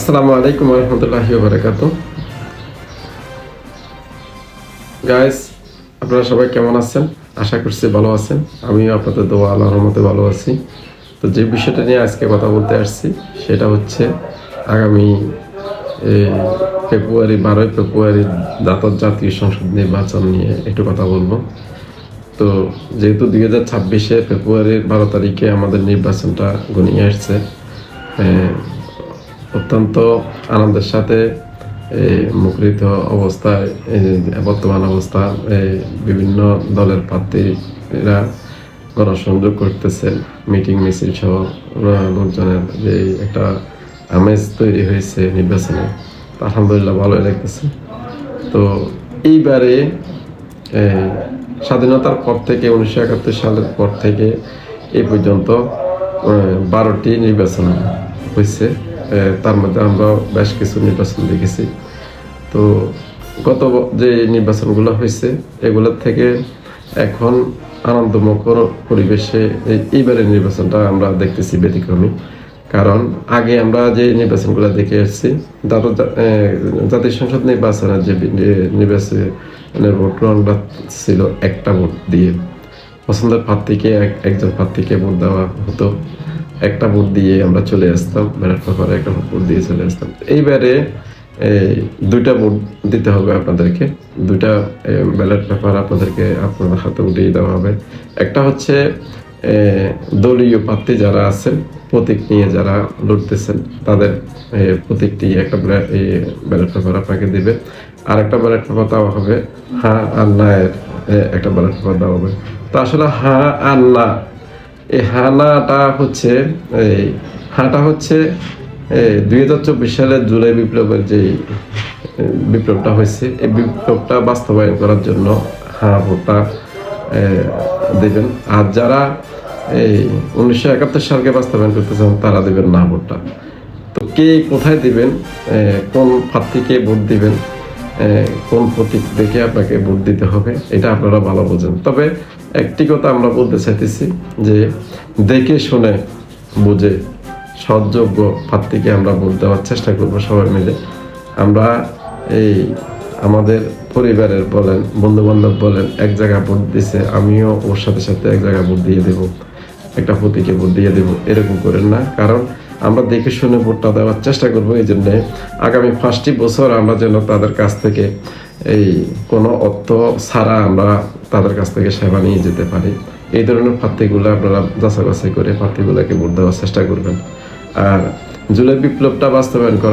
আসসালামু আলাইকুম রহমতুল্লাহি ওয়া বারাকাতুহু। গাইস, আপনারা সবাই কেমন আছেন? আশা করছি ভালো আছেন। আমিও আপনাদের দোয়া আল্লাহর রহমতে ভালো আছি। তো যে বিষয়টা নিয়ে আজকে কথা বলতে আসছি সেটা হচ্ছে আগামী ফেব্রুয়ারি 12 ফেব্রুয়ারি জাতীয় সংসদ নির্বাচন নিয়ে একটু কথা বলবো। তো যেহেতু 2026 ফেব্রুয়ারির 12 তারিখে আমাদের নির্বাচনটা ঘনিয়ে আসছে, অত্যন্ত আনন্দের সাথে মুখরিত অবস্থায় বর্তমান অবস্থা বিভিন্ন দলের প্রার্থীরা গণসংযোগ করতেছে, মিটিং মিছিল সহ লোকজনের যে একটা আমেজ তৈরি হয়েছে নির্বাচনে, আলহামদুলিল্লাহ ভালোই লাগতেছে। তো এইবারে স্বাধীনতার পর থেকে 1971 সালের পর থেকে এই পর্যন্ত 12টি নির্বাচন হয়েছে। তার মধ্যে আমরা বেশ কিছু নির্বাচন দেখেছি। তো গত যে নির্বাচনগুলো হয়েছে এগুলোর থেকে এখন আনন্দমুখর পরিবেশে এইবারের নির্বাচনটা আমরা দেখতেছি ব্যতিক্রমী। কারণ আগে আমরা যে নির্বাচনগুলো দেখে এসেছি, জাতীয় সংসদ নির্বাচনের যে নির্বাচনের ভোট গ্রহণটা ছিল একটা ভোট দিয়ে, পছন্দের প্রার্থীকে একজন প্রার্থীকে ভোট দেওয়া হতো, একটা ভোট দিয়ে আমরা চলে আসতাম, ব্যালট পেপারে একটা ভোট দিয়ে চলে আসতাম। এইবারে দুইটা ভোট দিতে হবে আপনাদেরকে, দুইটা ব্যালট পেপার আপনাদের হাতে উঠিয়ে দেওয়া হবে। একটা হচ্ছে দলীয় প্রার্থী যারা আছেন, প্রতীক নিয়ে যারা লড়তেছেন, তাদের প্রতীকটি একটা ব্যালট পেপার আপনাকে দিবে। আর একটা ব্যালট পেপার দেওয়া হবে হ্যাঁ আর না এর একটা ব্যালট পেপার দেওয়া হবে। তো আসলে হ্যাঁ আর না, এই হানাটা হচ্ছে হাঁটা হচ্ছে 2024 সালের জুলাই বিপ্লবের যে বিপ্লবটা হয়েছে, এই বিপ্লবটা বাস্তবায়ন করার জন্য হ্যাঁ ভোটটা দেবেন। আর যারা 1971 সালকে বাস্তবায়ন করতে চান তারা দেবেন না ভোটটা। তো কে কোথায় দিবেন, কোন প্রার্থীকে ভোট দিবেন, কোন প্রতীক দেখে আপনাকে ভোট দিতে হবে, এটা আপনারা ভালো বোঝেন। তবে একটি কথা আমরা বলতে চাইতেছি যে দেখে শুনে বুঝে সৎযোগ্য প্রার্থীকে আমরা ভোট দেওয়ার চেষ্টা করব সবাই মিলে। আমরা আমাদের পরিবারের বলেন, বন্ধু বান্ধব বলেন, এক জায়গায় ভোট দিছে, আমিও ওর সাথে সাথে এক জায়গায় ভোট দিয়ে দেব, একটা প্রতীকে ভোট দিয়ে দেব, এরকম করেন না। কারণ আমরা দেখে শুনে ভোটটা দেওয়ার চেষ্টা করবো। এই জন্যে আগামী 5টি বছর আমরা যেন তাদের কাছ থেকে কোনো অর্থ ছাড়া আমরা তাদের কাছ থেকে সেবা নিয়ে যেতে পারি, এই ধরনের প্রার্থীগুলো আপনারা যাচাই বাছাই করে প্রার্থীগুলোকে ভোট দেওয়ার চেষ্টা করবেন। আর জুলাই বিপ্লবটা বাস্তবায়ন করা